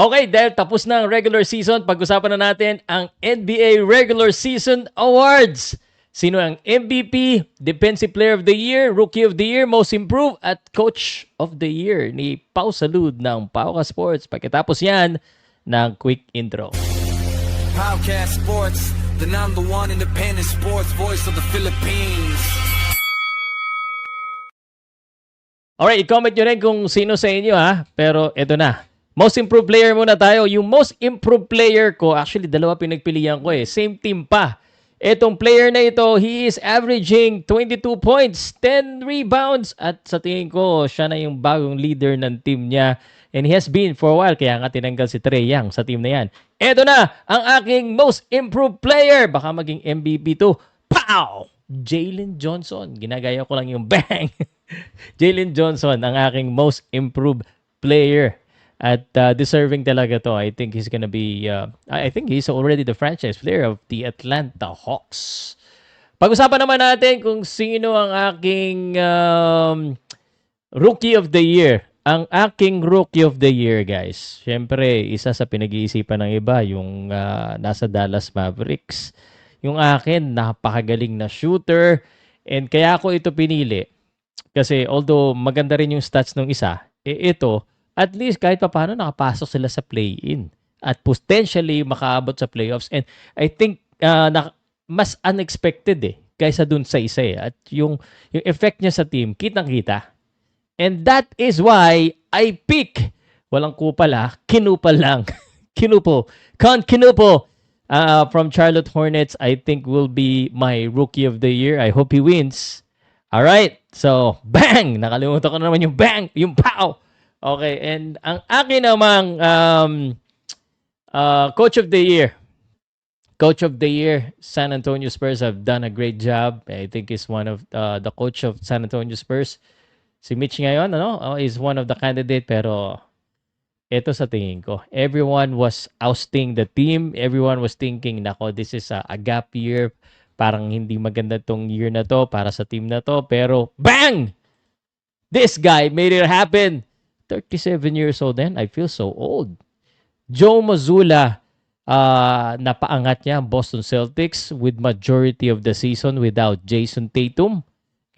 Okay, dahil tapos na ang regular season, pag-usapan na natin ang NBA Regular Season Awards. Sino ang MVP, Defensive Player of the Year, Rookie of the Year, Most Improved, at Coach of the Year ni Pau Salud ng Pauka Sports. Pagkatapos yan ng quick intro. Podcast Sports, the number one independent sports voice of the Philippines. Alright, i-comment nyo rin kung sino sa inyo ha. Pero eto na. Most improved player muna tayo. Yung most improved player ko, actually dalawa pinagpilian ko eh. Same team pa. Etong player na ito, he is averaging 22 points, 10 rebounds. At sa tingin ko, siya na yung bagong leader ng team niya. And he has been for a while, kaya nga tinanggal si Trae Young sa team na yan. Eto na, ang aking most improved player. Baka maging MVP to. Pow! Jalen Johnson. Ginagaya ko lang yung bang. Jalen Johnson, ang aking most improved player. At deserving talaga to. I think he's gonna be, I think he's already the franchise player of the Atlanta Hawks. Pag-usapan naman natin kung sino ang aking Rookie of the Year. Ang aking Rookie of the Year, guys. Siyempre, isa sa pinag-iisipan ng iba, yung nasa Dallas Mavericks. Yung akin, napakagaling na shooter. And kaya ako ito pinili. Kasi although maganda rin yung stats ng isa, ito, at least kahit pa paano nakapasok sila sa play-in. At potentially makaabot sa playoffs. And I think mas unexpected kaysa dun sa isa eh. At yung effect niya sa team, kitang-kita. And that is why I pick, walang kupal kinupal lang. Kinupo. Kinupo from Charlotte Hornets, I think will be my Rookie of the Year. I hope he wins. Alright, so bang! Nakalimutan ko na naman yung bang, yung pow! Okay, and ang akin namang Coach of the Year. Coach of the Year, San Antonio Spurs have done a great job. I think he's one of the coach of San Antonio Spurs. Si Mitch ngayon, is one of the candidate, pero ito sa tingin ko. Everyone was ousting the team. Everyone was thinking, nako, this is a gap year. Parang hindi maganda tong year na to para sa team na to. Pero, bang! This guy made it happen. 37 years old then. I feel so old. Joe Mazzulla, napaangat niya ang Boston Celtics with majority of the season without Jason Tatum.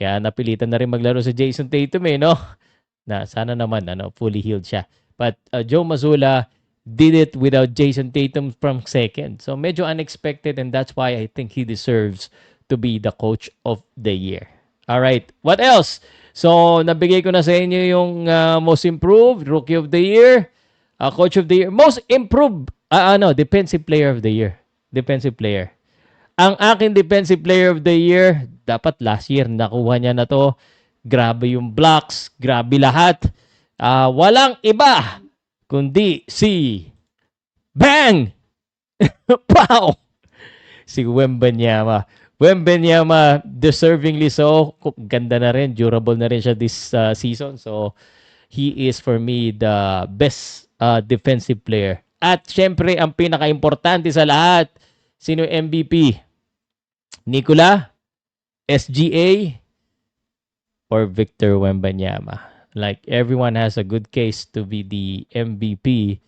Kaya napilitan na rin maglaro si Jason Tatum no? Na sana naman fully healed siya. But Joe Mazzulla did it without Jason Tatum from second. So medyo unexpected, and that's why I think he deserves to be the Coach of the Year. All right. What else? So, nabigay ko na sa inyo yung Most Improved, Rookie of the Year, Coach of the Year, Most Improved, Defensive Player of the Year. Defensive Player. Ang aking Defensive Player of the Year, dapat last year nakuha niya na to. Grabe yung blocks, grabe lahat. Walang iba kundi si Bang! Pow! Si Wembanyama. Wembanyama, deservingly so. Ganda na rin. Durable na rin siya this season. So, he is for me the best defensive player. At syempre, ang pinaka-importante sa lahat, sino MVP? Nikola, SGA, or Victor Wembanyama? Like, everyone has a good case to be the MVP.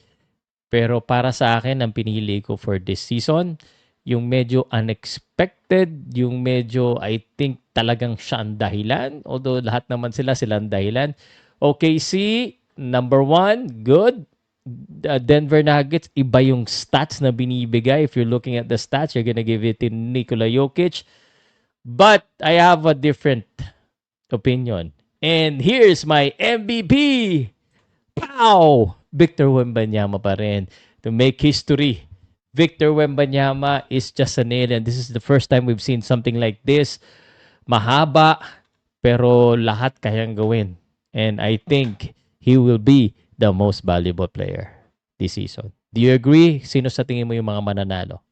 Pero para sa akin, ang pinili ko for this season, yung medyo unexpected, yung medyo I think talagang siya ang dahilan. Although lahat naman sila ang dahilan. OKC, number 1, good. Denver Nuggets, iba yung stats na binibigay. If you're looking at the stats, you're gonna give it to Nikola Jokic. But I have a different opinion. And here's my MVP. Pow! Victor Wembanyama pa rin. To make history. Victor Wembanyama is just an alien. This is the first time we've seen something like this. Mahaba, pero lahat kayang gawin. And I think he will be the most valuable player this season. Do you agree? Sino sa tingin mo yung mga mananalo?